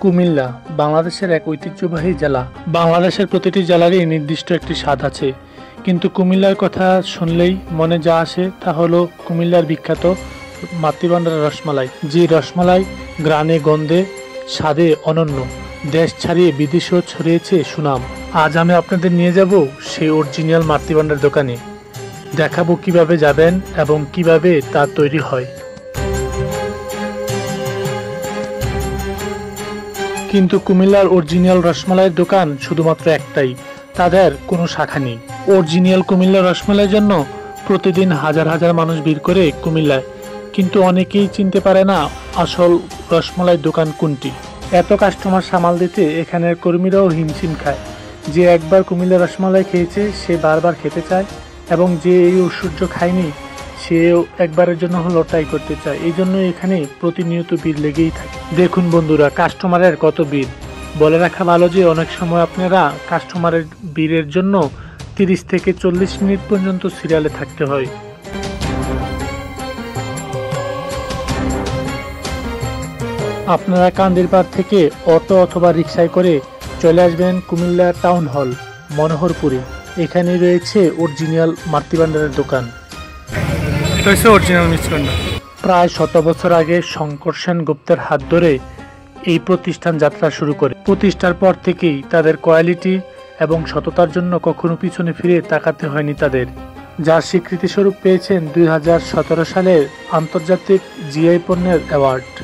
কুমিল্লা বাংলাদেশের এক ঐতিহ্যবাহী জেলা। বাংলাদেশের প্রতিটি জেলারই নির্দিষ্ট একটি স্বাদ আছে, কিন্তু কুমিল্লার কথা শুনলেই মনে যা আসে তা হলো কুমিল্লার বিখ্যাত মাতৃভান্ডার রসমালাই। যে রসমালাই গ্রানে গন্ধে স্বাদে অনন্য, দেশ ছাড়িয়ে বিদেশেও ছড়িয়েছে সুনাম। আজ আমি আপনাদের নিয়ে যাব সেই অরিজিনাল মাতৃভান্ডার দোকানে। দেখাবো কিভাবে যাবেন এবং কিভাবে তা তৈরি হয়। কিন্তু কুমিল্লার অরিজিনাল রসমালাইয়ের দোকান শুধুমাত্র একটাই, তাদের কোনো শাখা নেই। অরিজিনাল কুমিল্লার রসমালাইয়ের জন্য প্রতিদিন হাজার হাজার মানুষ ভিড় করে কুমিল্লায়, কিন্তু অনেকেই চিনতে পারে না আসল রসমালাইয়ের দোকান কোনটি। এত কাস্টমার সামাল দিতে এখানের কর্মীরাও হিমশিম খায়। যে একবার কুমিল্লার রসমালাই খেয়েছে সে বারবার খেতে চায়, এবং যে এই ঐশ্বর্য খায়নি সেও একবারের জন্য হলো ট্রাই করতে চায়। এই জন্য এখানে প্রতিনিয়ত ভিড় লেগেই থাকে। দেখুন বন্ধুরা, কাস্টমারের কত ভিড়। বলে রাখা ভালো যে অনেক সময় আপনারা কাস্টমারের ভিড়ের জন্য 30 থেকে 40 মিনিট পর্যন্ত সিরিয়ালে থাকতে হয়। আপনারা কান্দিরপাড় থেকে অটো অথবা রিক্সায় করে চলে আসবেন কুমিল্লা টাউন হল মনোহরপুরে। এখানে রয়েছে অরিজিনাল মাতৃভান্ডারের দোকান। এটা হচ্ছে অরিজিনাল মিষ্টিভান্ডার। প্রায় 100 বছর আগে শঙ্কর সেনগুপ্তের হাত ধরে এই প্রতিষ্ঠান যাত্রা শুরু করে। প্রতিষ্ঠার পর থেকেই তাদের কোয়ালিটি এবং সততার জন্য কখনো পিছনে ফিরে তাকাতে হয়নি তাদের, যার স্বীকৃতি স্বরূপ পেয়েছেন 2017 সালের আন্তর্জাতিক জিআই পণ্যের অ্যাওয়ার্ড।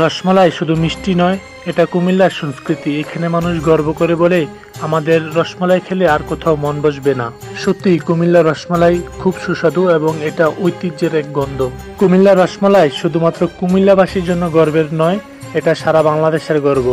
রসমালাই শুধু মিষ্টি নয়, এটা কুমিল্লার সংস্কৃতি। এখানে মানুষ গর্ব করে বলে আমাদের রসমালাই খেলে আর কোথাও মন বসবে না। সত্যি কুমিল্লার রসমালাই খুব সুস্বাদু এবং এটা ঐতিহ্যের এক গন্ধ। কুমিল্লার রসমালাই শুধুমাত্র কুমিল্লাবাসীর জন্য গর্বের নয়, এটা সারা বাংলাদেশের গর্ব।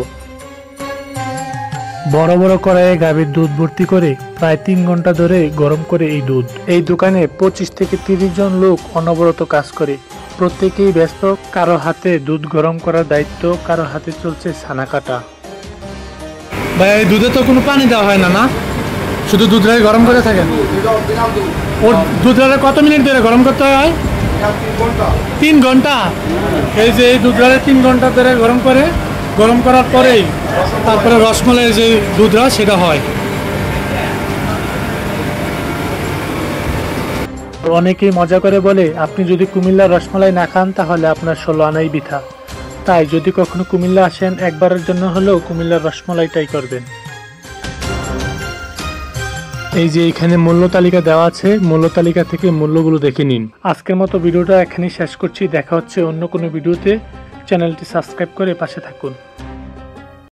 বড় বড় কড়াইয়ে গাভীর দুধ ভর্তি করে প্রায় 3 ঘন্টা ধরে গরম করে এই দুধ। এই দোকানে 25 থেকে 30 জন লোক অনবরত কাজ করে। প্রত্যেকেই ব্যস্ত, কারো হাতে দুধ গরম করার দায়িত্ব, কারো হাতে চলছে ছানা কাটা। ভাই এই দুধে তো কোনো পানি দেওয়া হয় না, না শুধু দুধটাকে গরম করে থাকেন? ওর দুধটাকে কত মিনিট ধরে গরম করতে হয়? 3 ঘন্টা। এই যে এই দুধটাকে 3 ঘন্টা ধরে গরম করার পরেই তারপরে রসমালাইয়ের যে দুধটা সেটা হয়। অনেকেই মজা করে বলে আপনি যদি কুমিল্লার রসমালাই না খান তাহলে আপনার 16 আনাই বৃথা। তাই যদি কখনো কুমিল্লা আসেন একবারের জন্য হলেও কুমিল্লার রসমালাইটাই করবেন। এই যে এখানে মূল্য তালিকা দেওয়া আছে, মূল্য তালিকা থেকে মূল্যগুলো দেখে নিন। আজকের মতো ভিডিওটা এখানেই শেষ করছি। দেখা হচ্ছে অন্য কোনো ভিডিওতে। চ্যানেলটি সাবস্ক্রাইব করে পাশে থাকুন।